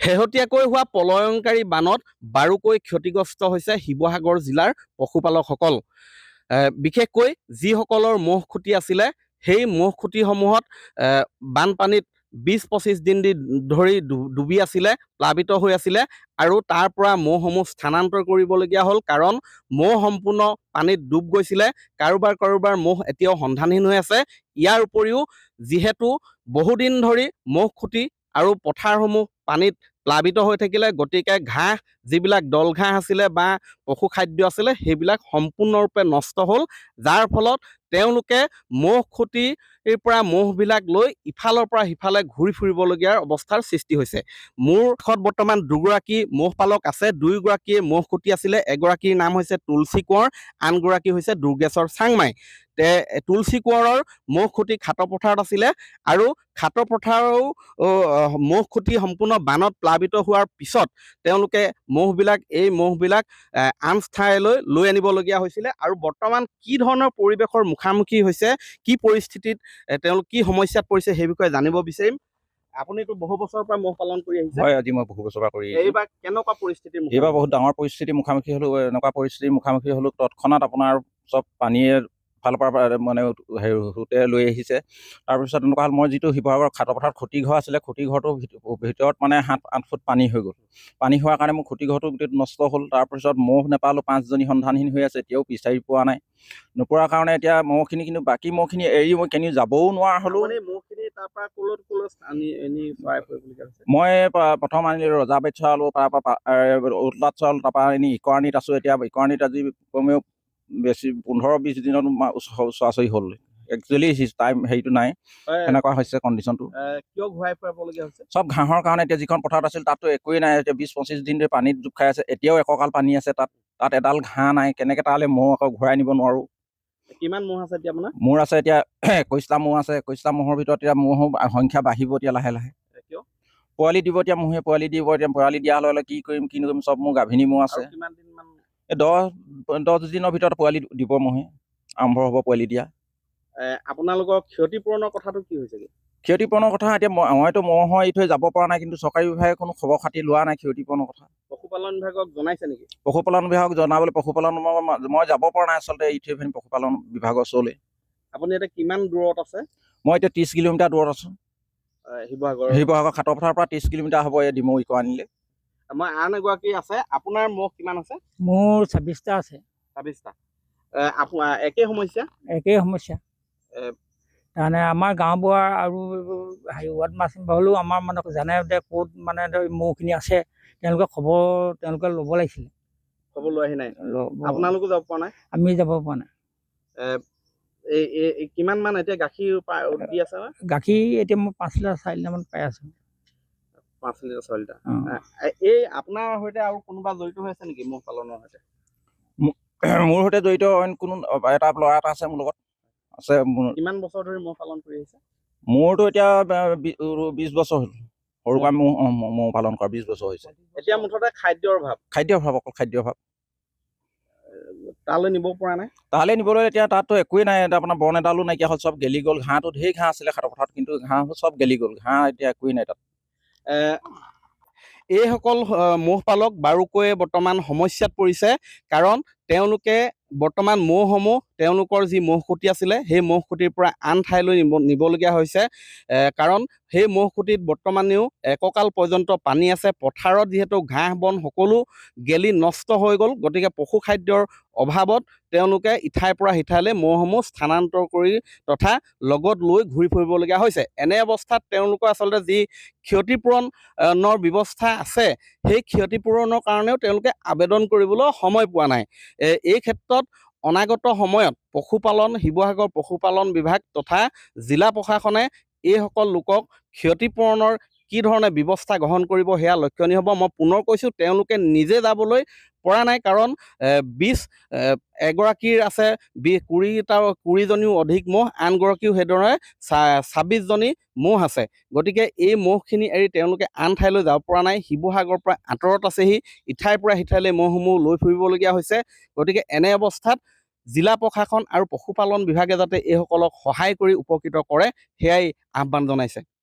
শেহতীয়াকৈ হোৱা প্ৰলয়ংকাৰী বানত বাৰুকৈ ক্ষতিগ্ৰস্ত হৈছে শিৱসাগৰ জিলাৰ পশুপালকসকল। বিশেষকৈ যিসকলৰ মহ খুঁটি আছিলে সেই মহ খুঁটিসমূহত বানপানীত ২০-২৫ দিন ধৰি ডুবি আছিলে, প্লাবিত হৈ আছিলে আৰু তাৰ পৰা মহসমূহ স্থানান্তৰ কৰিবলগীয়া হ'ল, কাৰণ মহ সম্পূৰ্ণ পানীত ডুব গৈছিলে। কাৰোবাৰ মহ এতিয়াও সন্ধানহীন হৈ আছে। ইয়াৰ উপৰিও যিহেতু বহুদিন ধৰি মহ খুঁটি আৰু পথাৰসমূহ পানীত প্লাবিত হৈ থাকিলে, গতিকে ঘাঁহ যিবিলাক দল ঘাঁহ আছিলে বা পশু খাদ্য আছিলে সেইবিলাক সম্পূৰ্ণৰূপে নষ্ট হ'ল, যাৰ ফলত তেওঁলোকে মহ খুঁটিৰ পৰা মহবিলাক লৈ ইফালৰ পৰা সিফালে ঘূৰি ফুৰিবলগীয়া অৱস্থাৰ সৃষ্টি হৈছে। মোৰ কাষত বৰ্তমান দুগৰাকী মহ পালক আছে। দুয়োগৰাকীয়ে মহ খুঁটি আছিলে। এগৰাকীৰ নাম হৈছে তুলসী কোঁৱৰ, আনগৰাকী হৈছে দুৰ্গেশ্বৰ চাংমাই। তুলসী কোঁৱৰৰ মহ খুঁটি খাট পথাৰত আছিলে আৰু খাট পথাৰৰো মহ খুঁটি সম্পূৰ্ণ বানত প্লাবিত হোৱাৰ পিছত তেওঁলোকে এই মহবিলাক আন ঠাইলৈ লৈ আনিবলগীয়া হৈছিলে। আৰু বৰ্তমান কি ধৰণৰ পৰিৱেশৰ মুখামুখি হৈছে, কি পৰিস্থিতিত তেওঁলোক কি সমস্যাত পৰিছে সেই বিষয়ে জানিব বিচাৰিম। আপুনিতো বহু বছৰৰ পৰা মহ পালন কৰি আহিছে। হয়, আজি মই বহু বছৰৰ পৰা কৰি আহিছোঁ। এইবাৰ কেনেকুৱা পৰিস্থিতিৰ মুখামুখি? এইবাৰ বহুত ডাঙৰ পৰিস্থিতিৰ মুখামুখি হ'লোঁ। এনেকুৱা পৰিস্থিতিৰ মুখামুখি হ'লোঁ, তৎক্ষণাত আপোনাৰ চব পানীয়ে ফালৰ পৰা মানে সোঁতে লৈ আহিছে। তাৰপিছত এনেকুৱা হ'ল, মই যিটো শিৱসাগৰ খাট পথাৰত খুঁটি ঘৰ আছিলে, খুঁটি ঘৰটোৰ ভিতৰত মানে 7-8 ফুট পানী হৈ গ'ল। পানী হোৱাৰ কাৰণে মোৰ খুঁটি ঘৰটো গোটেই নষ্ট হ'ল। তাৰপিছত মহ নেপালোঁ, 5জনী সন্ধানহীন হৈ আছে, এতিয়াও বিচাৰি পোৱা নাই। নোপোৱাৰ কাৰণে এতিয়া মহখিনি, কিন্তু বাকী মহখিনি এৰি মই কেনি যাবও নোৱাৰা হ'লোঁ। মই প্ৰথম আনিলোঁ ৰজাবাৰীত চৰালোঁ, তাৰপৰা উতলাত চৰালোঁ, তাৰপৰা এনে ইকৰাণীত আছোঁ। এতিয়া ইকৰাণীত আজি কমেও বেছি 15-20 দিনত চৰাচৰি হ'ল। একচুৱেলি টাইম হেৰিটো নাই, সেনেকুৱা হৈছে কণ্ডিশ্যনটো। কিয় ঘূৰাই ফুৰাবলগীয়া হৈছে? চব ঘাঁহৰ কাৰণে। এতিয়া যিখন পথাৰত আছিল তাততো একোৱেই নাই। এতিয়া 20-25 দিন ধৰি পানীত ডুব খাই আছে, এতিয়াও একঁকাল পানী আছে তাত এডাল ঘাঁহ নাই। কেনেকৈ তালৈ মহ আকৌ ঘূৰাই নিব নোৱাৰোঁ। কিমান মহ আছে এতিয়া আপোনাৰ? মোৰ আছে এতিয়া 21টা মহ আছে। 21টা মহৰ ভিতৰত এতিয়া মহৰ সংখ্যা বাঢ়িব এতিয়া লাহে লাহে। কিয়? পোৱালি দিব এতিয়া, মহে পোৱালি দিব। এতিয়া পোৱালি দিয়া হ'লে কি কৰিম কি নকৰিম, চব মোৰ গাভিনী মহ আছে। কিমান দিন মান? এই 10 দিনৰ ভিতৰত পোৱালি দিব, মহে আৰম্ভ হ'ব পোৱালি দিয়া। আপোনালোকৰ ক্ষতিপূৰণৰ কথাটো কি হৈছেগৈ? ক্ষতিপূৰণৰ কথা এতিয়া মইতো মহৰ এৰি থৈ যাব পৰা নাই, কিন্তু চৰকাৰী বিভাগে কোনো খবৰ খাতি লোৱা নাই ক্ষতিপূৰণৰ কথা। পশুপালন বিভাগক জনাইছে নেকি? পশুপালন বিভাগক জনাবলৈ মই যাব পৰা নাই আচলতে এৰি থৈ পিনি পশুপালন বিভাগৰ ওচৰলৈ। আপুনি এতিয়া কিমান দূৰত আছে? মই এতিয়া 30 কিলোমিটাৰ দূৰত আছোঁ। শিৱসাগৰ খাট পথাৰৰ পৰা 30 কিলোমিটাৰ হ'ব এই ডিমৌ ইকৰাণীলৈ। মই আন এগৰাকী আছে। আপোনাৰ মহ কিমান আছে? মোৰ 26টা আছে। 26টা। একে সমস্যা? একেই সমস্যা। তাৰমানে আমাৰ গাঁওবুঢ়া আৰু ৱাৰ্ড মেম্বাৰ হ'লেও আমাৰ মানে জানে যে ক'ত মানে মহখিনি আছে, তেওঁলোকে ল'ব লাগিছিলে। খবৰ লৈ আহি নাই? আপোনালোকো যাব পৰা নাই? আমি যাব পৰা নাই। কিমান মান এতিয়া গাখীৰ দি আছে? গাখীৰ এতিয়া মই 5 লিটাৰ 4 লিটাৰমান পাই আছোঁ। 5 লিটাৰ 6 লিটাৰ। এই আপোনাৰ সৈতে আৰু কোনোবা জড়িত হৈ আছে নেকি মহ পালনৰ সৈতে? মোৰ সৈতে জড়িত অইন কোনো এটা ল'ৰা এটা আছে মোৰ লগত আছে। কিমান বছৰ ধৰি মহ পালন কৰি আহিছে? মোৰতো এতিয়া 20 বছৰ হ'ল। সৰুৰ পৰা মহ পালন কৰা 20 বছৰ হৈছে। এতিয়া মুঠতে খাদ্যৰ অভাৱ? অকল খাদ্যৰ অভাৱ। তালৈ নিব পৰা নাই? তালৈ নিবলৈ এতিয়া তাততো একোৱেই নাই। আপোনাৰ বন এডালো নাইকিয়া হ'ল, চব গেলি গ'ল। ঘাঁহটো ঢেৰ ঘাঁহ আছিলে খাট পথাৰত, কিন্তু ঘাঁহবোৰ চব গেলি গ'ল। ঘাঁহ এতিয়া একোৱেই নাই তাত। এইসকল মহ পালক বাৰুকৈ বৰ্তমান সমস্যাত পৰিছে, কাৰণ তেওঁলোকে বৰ্তমান মহসমূহ তেওঁলোকৰ যি মহ খুঁটি আছিলে সেই মহ খুঁটিৰ পৰা আন ঠাইলৈ নিবলগীয়া হৈছে। কাৰণ সেই মহ খুঁটিত বৰ্তমানেও একঁকাল পৰ্যন্ত পানী আছে। পথাৰত যিহেতু ঘাঁহ বন সকলো গেলি নষ্ট হৈ গ'ল, গতিকে পশু খাদ্যৰ অভাৱত তেওঁলোকে ইঠাইৰ পৰা সিঠাইলৈ মহসমূহ স্থানান্তৰ কৰি তথা লগত লৈ ঘূৰি ফুৰিবলগীয়া হৈছে। এনে অৱস্থাত তেওঁলোকৰ আচলতে যি ক্ষতিপূৰণৰ ব্যৱস্থা আছে, সেই ক্ষতিপূৰণৰ কাৰণেও তেওঁলোকে আবেদন কৰিবলৈ সময় পোৱা নাই। এই ক্ষেত্ৰত অনাগত সময়ত শিৱসাগৰ পশুপালন বিভাগ তথা জিলা প্ৰশাসনে এইসকল লোকক ক্ষতিপূৰণৰ কি ধৰণে ব্যৱস্থা গ্ৰহণ কৰিব সেয়া লক্ষণীয় হ'ব। মই পুনৰ কৈছোঁ, তেওঁলোকে নিজে যাবলৈ পৰা নাই, কাৰণ এগৰাকীৰ আছে 20জনীও অধিক মহ, আনগৰাকীও সেইদৰে 26জনী মহ আছে। গতিকে এই মহখিনি এৰি তেওঁলোকে আন ঠাইলৈ যাব পৰা নাই। শিৱসাগৰৰ পৰা আঁতৰত আছেহি, ইঠাইৰ পৰা সিঠাইলৈ মহসমূহ লৈ ফুৰিবলগীয়া হৈছে। গতিকে এনে অৱস্থাত জিলা প্ৰশাসন আৰু পশুপালন বিভাগে যাতে এইসকলক সহায় কৰি উপকৃত কৰে, সেয়াই আহ্বান জনাইছে।